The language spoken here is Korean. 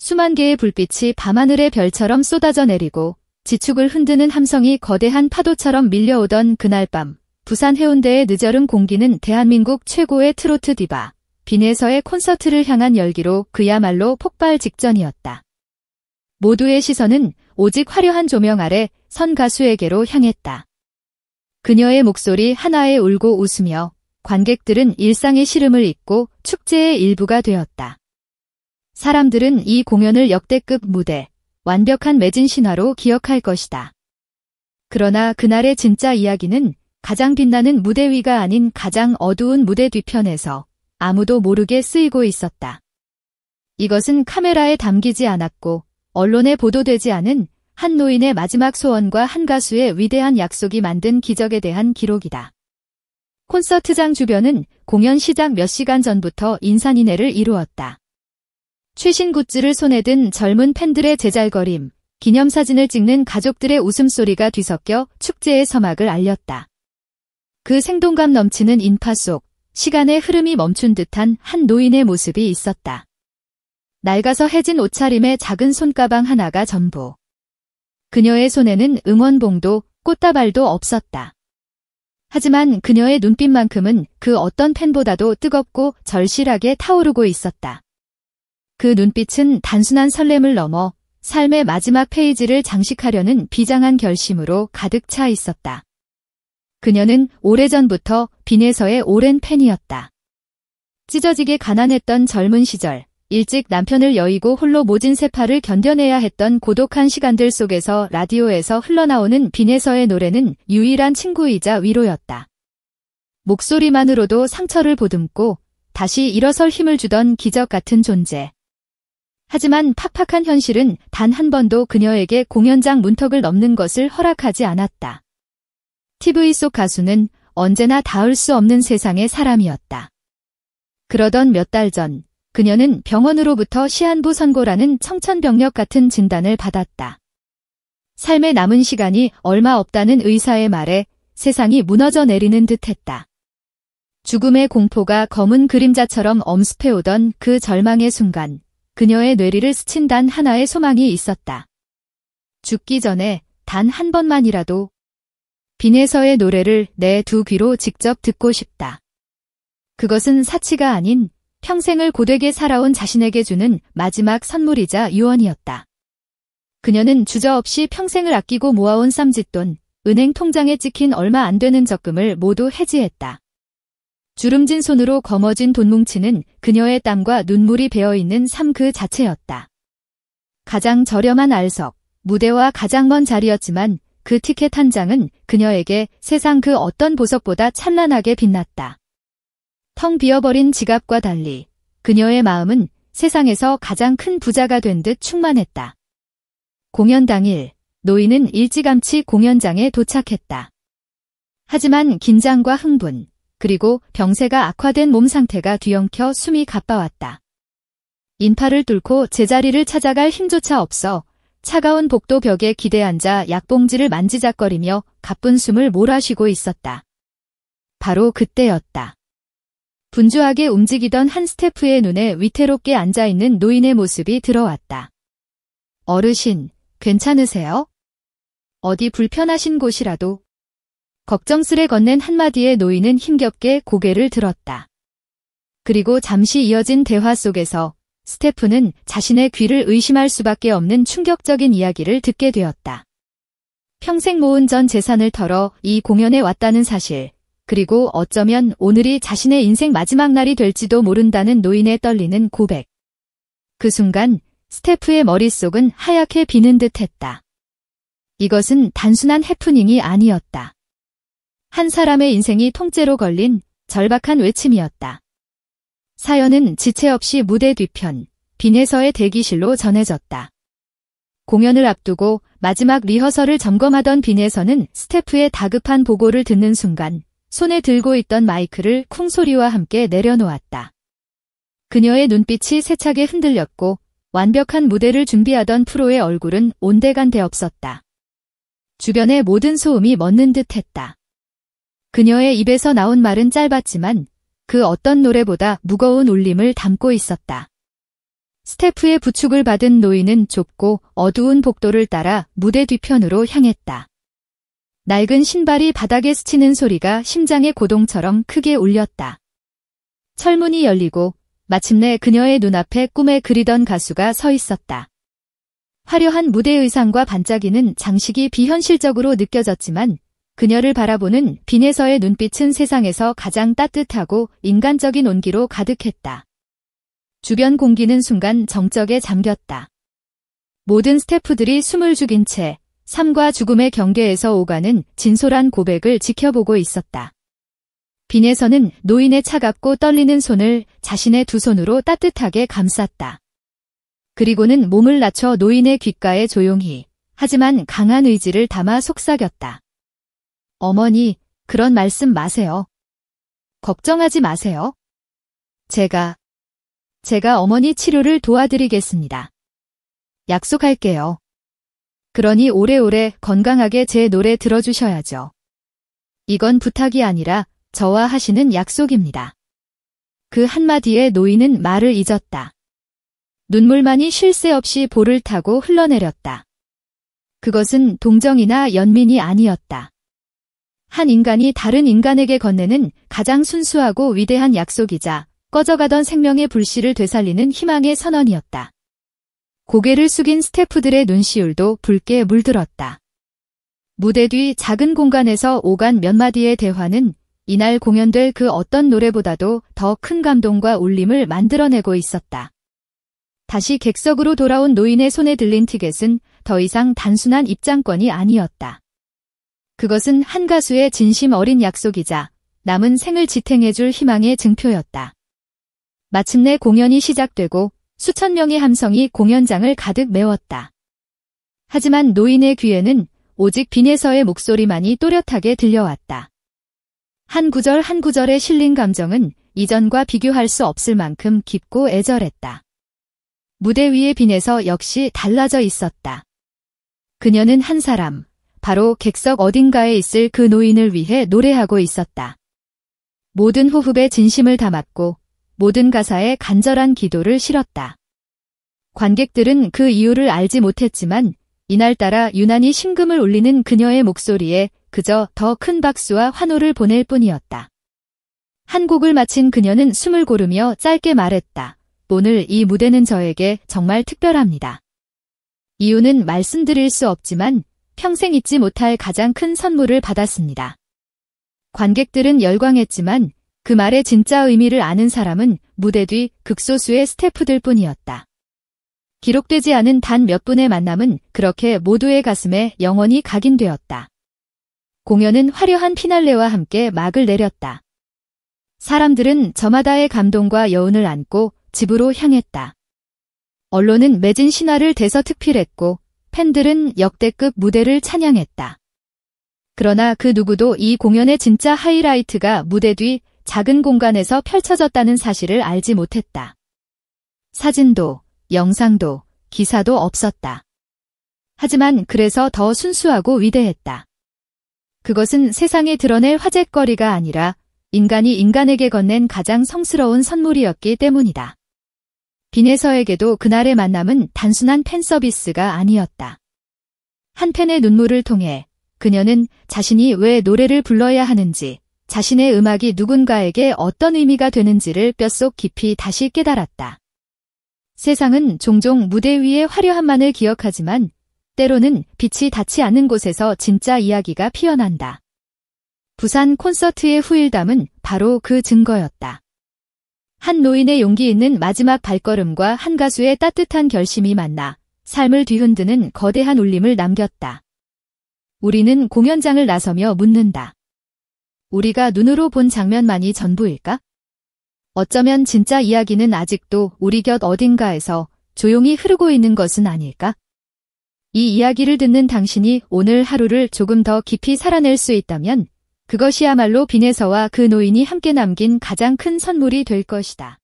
수만 개의 불빛이 밤하늘의 별처럼 쏟아져 내리고 지축을 흔드는 함성이 거대한 파도처럼 밀려오던 그날 밤, 부산 해운대의 늦어른 공기는 대한민국 최고의 트로트 디바, 빈에서의 콘서트를 향한 열기로 그야말로 폭발 직전이었다. 모두의 시선은 오직 화려한 조명 아래 선 가수에게로 향했다. 그녀의 목소리 하나에 울고 웃으며 관객들은 일상의 시름을 잊고 축제의 일부가 되었다. 사람들은 이 공연을 역대급 무대, 완벽한 매진 신화로 기억할 것이다. 그러나 그날의 진짜 이야기는 가장 빛나는 무대 위가 아닌 가장 어두운 무대 뒤편에서 아무도 모르게 쓰이고 있었다. 이것은 카메라에 담기지 않았고 언론에 보도되지 않은 한 노인의 마지막 소원과 한 가수의 위대한 약속이 만든 기적에 대한 기록이다. 콘서트장 주변은 공연 시작 몇 시간 전부터 인산인해를 이루었다. 최신 굿즈를 손에 든 젊은 팬들의 제잘거림, 기념사진을 찍는 가족들의 웃음소리가 뒤섞여 축제의 서막을 알렸다. 그 생동감 넘치는 인파 속 시간의 흐름이 멈춘 듯한 한 노인의 모습이 있었다. 낡아서 해진 옷차림의 작은 손가방 하나가 전부. 그녀의 손에는 응원봉도 꽃다발도 없었다. 하지만 그녀의 눈빛만큼은 그 어떤 팬보다도 뜨겁고 절실하게 타오르고 있었다. 그 눈빛은 단순한 설렘을 넘어 삶의 마지막 페이지를 장식하려는 비장한 결심으로 가득 차 있었다. 그녀는 오래전부터 빈에서의 오랜 팬이었다. 찢어지게 가난했던 젊은 시절, 일찍 남편을 여의고 홀로 모진 세파를 견뎌내야 했던 고독한 시간들 속에서 라디오에서 흘러나오는 빈에서의 노래는 유일한 친구이자 위로였다. 목소리만으로도 상처를 보듬고 다시 일어설 힘을 주던 기적 같은 존재. 하지만 팍팍한 현실은 단 한 번도 그녀에게 공연장 문턱을 넘는 것을 허락하지 않았다. TV 속 가수는 언제나 닿을 수 없는 세상의 사람이었다. 그러던 몇 달 전, 그녀는 병원으로부터 시한부 선고라는 청천벽력 같은 진단을 받았다. 삶의 남은 시간이 얼마 없다는 의사의 말에 세상이 무너져 내리는 듯했다. 죽음의 공포가 검은 그림자처럼 엄습해오던 그 절망의 순간, 그녀의 뇌리를 스친 단 하나의 소망이 있었다. 죽기 전에 단 한 번만이라도 빈에서의 노래를 내 두 귀로 직접 듣고 싶다. 그것은 사치가 아닌 평생을 고되게 살아온 자신에게 주는 마지막 선물이자 유언이었다. 그녀는 주저없이 평생을 아끼고 모아온 쌈짓돈, 은행 통장에 찍힌 얼마 안 되는 적금을 모두 해지했다. 주름진 손으로 거머쥔 돈뭉치는 그녀의 땀과 눈물이 배어있는 삶 그 자체였다. 가장 저렴한 알석, 무대와 가장 먼 자리였지만 그 티켓 한 장은 그녀에게 세상 그 어떤 보석보다 찬란하게 빛났다. 텅 비어버린 지갑과 달리 그녀의 마음은 세상에서 가장 큰 부자가 된 듯 충만했다. 공연 당일, 노인은 일찌감치 공연장에 도착했다. 하지만 긴장과 흥분, 그리고 병세가 악화된 몸 상태가 뒤엉켜 숨이 가빠왔다. 인파를 뚫고 제자리를 찾아갈 힘조차 없어 차가운 복도 벽에 기대 앉아 약봉지를 만지작거리며 가쁜 숨을 몰아쉬고 있었다. 바로 그때였다. 분주하게 움직이던 한 스태프의 눈에 위태롭게 앉아있는 노인의 모습이 들어왔다. 어르신, 괜찮으세요? 어디 불편하신 곳이라도? 걱정스레 건넨 한마디에 노인은 힘겹게 고개를 들었다. 그리고 잠시 이어진 대화 속에서 스태프는 자신의 귀를 의심할 수밖에 없는 충격적인 이야기를 듣게 되었다. 평생 모은 전 재산을 털어 이 공연에 왔다는 사실, 그리고 어쩌면 오늘이 자신의 인생 마지막 날이 될지도 모른다는 노인의 떨리는 고백. 그 순간 스태프의 머릿속은 하얗게 비는 듯했다. 이것은 단순한 해프닝이 아니었다. 한 사람의 인생이 통째로 걸린 절박한 외침이었다. 사연은 지체 없이 무대 뒤편, 빈에서의 대기실로 전해졌다. 공연을 앞두고 마지막 리허설을 점검하던 빈에서는 스태프의 다급한 보고를 듣는 순간 손에 들고 있던 마이크를 쿵소리와 함께 내려놓았다. 그녀의 눈빛이 세차게 흔들렸고 완벽한 무대를 준비하던 프로의 얼굴은 온데간데 없었다. 주변의 모든 소음이 멎는 듯했다. 그녀의 입에서 나온 말은 짧았지만 그 어떤 노래보다 무거운 울림을 담고 있었다. 스태프의 부축을 받은 노인은 좁고 어두운 복도를 따라 무대 뒤편으로 향했다. 낡은 신발이 바닥에 스치는 소리가 심장의 고동처럼 크게 울렸다. 철문이 열리고 마침내 그녀의 눈앞에 꿈에 그리던 가수가 서 있었다. 화려한 무대 의상과 반짝이는 장식이 비현실적으로 느껴졌지만 그녀를 바라보는 빈에서의 눈빛은 세상에서 가장 따뜻하고 인간적인 온기로 가득했다. 주변 공기는 순간 정적에 잠겼다. 모든 스태프들이 숨을 죽인 채 삶과 죽음의 경계에서 오가는 진솔한 고백을 지켜보고 있었다. 빈에서는 노인의 차갑고 떨리는 손을 자신의 두 손으로 따뜻하게 감쌌다. 그리고는 몸을 낮춰 노인의 귓가에 조용히 하지만 강한 의지를 담아 속삭였다. 어머니, 그런 말씀 마세요. 걱정하지 마세요. 제가 어머니 치료를 도와드리겠습니다. 약속할게요. 그러니 오래오래 건강하게 제 노래 들어주셔야죠. 이건 부탁이 아니라 저와 하시는 약속입니다. 그 한마디에 노인은 말을 잊었다. 눈물만이 쉴 새 없이 볼을 타고 흘러내렸다. 그것은 동정이나 연민이 아니었다. 한 인간이 다른 인간에게 건네는 가장 순수하고 위대한 약속이자 꺼져가던 생명의 불씨를 되살리는 희망의 선언이었다. 고개를 숙인 스태프들의 눈시울도 붉게 물들었다. 무대 뒤 작은 공간에서 오간 몇 마디의 대화는 이날 공연될 그 어떤 노래보다도 더 큰 감동과 울림을 만들어내고 있었다. 다시 객석으로 돌아온 노인의 손에 들린 티켓은 더 이상 단순한 입장권이 아니었다. 그것은 한 가수의 진심 어린 약속이자 남은 생을 지탱해줄 희망의 증표였다. 마침내 공연이 시작되고 수천 명의 함성이 공연장을 가득 메웠다. 하지만 노인의 귀에는 오직 빈에서의 목소리만이 또렷하게 들려왔다. 한 구절 한 구절에 실린 감정은 이전과 비교할 수 없을 만큼 깊고 애절했다. 무대 위의 빈에서 역시 달라져 있었다. 그녀는 한 사람, 바로 객석 어딘가에 있을 그 노인을 위해 노래하고 있었다. 모든 호흡에 진심을 담았고 모든 가사에 간절한 기도를 실었다. 관객들은 그 이유를 알지 못했지만 이날따라 유난히 심금을 울리는 그녀의 목소리에 그저 더 큰 박수와 환호를 보낼 뿐이었다. 한 곡을 마친 그녀는 숨을 고르며 짧게 말했다. 오늘 이 무대는 저에게 정말 특별합니다. 이유는 말씀드릴 수 없지만 평생 잊지 못할 가장 큰 선물을 받았습니다. 관객들은 열광했지만 그 말의 진짜 의미를 아는 사람은 무대 뒤 극소수의 스태프들 뿐이었다. 기록되지 않은 단 몇 분의 만남은 그렇게 모두의 가슴에 영원히 각인되었다. 공연은 화려한 피날레와 함께 막을 내렸다. 사람들은 저마다의 감동과 여운을 안고 집으로 향했다. 언론은 매진 신화를 대서특필했고 팬들은 역대급 무대를 찬양했다. 그러나 그 누구도 이 공연의 진짜 하이라이트가 무대 뒤 작은 공간에서 펼쳐졌다는 사실을 알지 못했다. 사진도, 영상도, 기사도 없었다. 하지만 그래서 더 순수하고 위대했다. 그것은 세상에 드러낼 화제거리가 아니라 인간이 인간에게 건넨 가장 성스러운 선물이었기 때문이다. 빈에서에게도 그날의 만남은 단순한 팬 서비스가 아니었다. 한 팬의 눈물을 통해 그녀는 자신이 왜 노래를 불러야 하는지, 자신의 음악이 누군가에게 어떤 의미가 되는지를 뼛속 깊이 다시 깨달았다. 세상은 종종 무대 위의 화려함만을 기억하지만 때로는 빛이 닿지 않는 곳에서 진짜 이야기가 피어난다. 부산 콘서트의 후일담은 바로 그 증거였다. 한 노인의 용기 있는 마지막 발걸음과 한 가수의 따뜻한 결심이 만나 삶을 뒤흔드는 거대한 울림을 남겼다. 우리는 공연장을 나서며 묻는다. 우리가 눈으로 본 장면만이 전부일까? 어쩌면 진짜 이야기는 아직도 우리 곁 어딘가에서 조용히 흐르고 있는 것은 아닐까? 이 이야기를 듣는 당신이 오늘 하루를 조금 더 깊이 살아낼 수 있다면 그것이야말로 빈에서와 그 노인이 함께 남긴 가장 큰 선물이 될 것이다.